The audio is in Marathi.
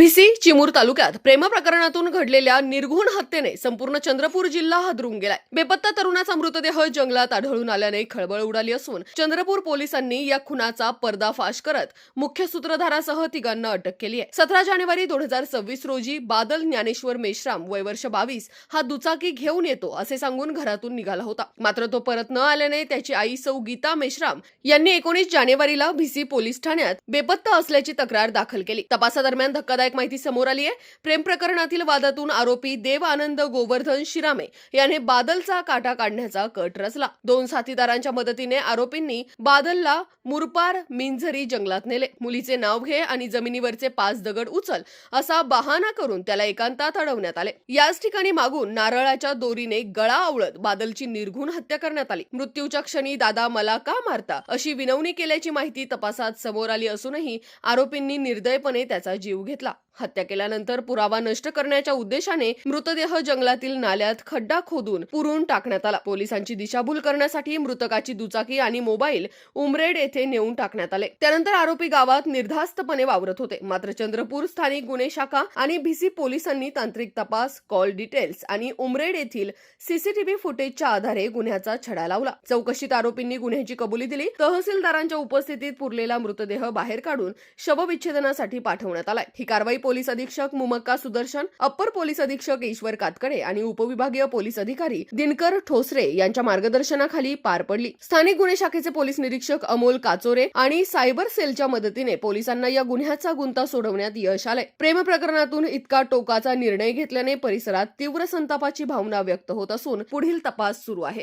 भिसी चिमूर तालुक्यात प्रेम प्रकरणातून घडलेल्या निर्घृण हत्येने संपूर्ण चंद्रपूर जिल्हा हादरून गेलाय। बेपत्ता तरुणाचा मृतदेह जंगलात आढळून आल्याने खळबळ उडाली असून चंद्रपूर पोलिसांनी या खुनाचा पर्दाफाश करत मुख्य सूत्रधारासह तिघांना अटक केली आहे। 17 जानेवारी 2026 रोजी बादल ज्ञानेश्वर मेश्राम वय वर्ष 22 हा दुचाकी घेऊन येतो असे सांगून घरातून निघाला होता। मात्र तो परत न आल्याने त्याची आई सौ गीता मेश्राम यांनी 19 जानेवारीला भिसी पोलीस ठाण्यात बेपत्ता असल्याची तक्रार दाखल केली। तपासादरम्यान धक्कादायक माहिती समोर आली आहे। प्रेम प्रकरणातील वादातून आरोपी देव आनंद गोवर्धन शिरामे याने बादलचा काटा काढण्याचा कट रचला। 2 साथीदारांच्या मदतीने आरोपींनी बादलला मुरपार मिंझरी जंगलात नेले। मुलीचे नाव घे आणि जमिनीवरचे 5 दगड उचल असा बहाणा करून त्याला एकांतात अडवण्यात आले। याच ठिकाणी मागून नारळाच्या दोरीने गळा आवळत बादलची निर्घृण हत्या करण्यात आली। मृत्यूच्या क्षणी दादा मला का मारता अशी विनवणी केल्याची माहिती तपासात समोर आली असूनही आरोपींनी निर्दयपणे त्याचा जीव घेतला। हत्या केल्यानंतर पुरावा नष्ट करण्याच्या उद्देशाने मृतदेह जंगलातील नाल्यात खड्डा खोदून पुरून टाकण्यात आला। पोलिसांची दिशाभूल करण्यासाठी मृतकाची दुचाकी आणि मोबाईल उमरेड येथे नेऊन टाकण्यात आले। त्यानंतर आरोपी गावात निर्धास्तपणे वावरत होते। मात्र चंद्रपूर स्थानिक गुन्हे शाखा आणि भिसी पोलिसांनी तांत्रिक तपास, कॉल डिटेल्स आणि उमरेड येथील सीसीटीव्ही फुटेजच्या आधारे गुन्ह्याचा छडा लावला। चौकशीत आरोपींनी गुन्ह्याची कबुली दिली। तहसीलदारांच्या उपस्थितीत पुरलेला मृतदेह बाहेर काढून शवविच्छेदनासाठी पाठवण्यात आलाय। ही कारवाई पोलीस अधीक्षक मुमक्का सुदर्शन, अप्पर पोलीस अधीक्षक ईश्वर कातकडे आणि उपविभागीय पोलीस अधिकारी दिनकर ठोसरे यांच्या मार्गदर्शनाखाली पार पडली। स्थानिक गुन्हे शाखेचे पोलीस निरीक्षक अमोल काचोरे आणि सायबर सेलच्या मदतीने पोलिसांना या गुन्ह्याचा गुंता सोडवण्यात यश आले। प्रेम प्रकरणातून इतका टोकाचा निर्णय घेतल्याने परिसरात तीव्र संतापाची भावना व्यक्त होत असून पुढील तपास सुरू आहे।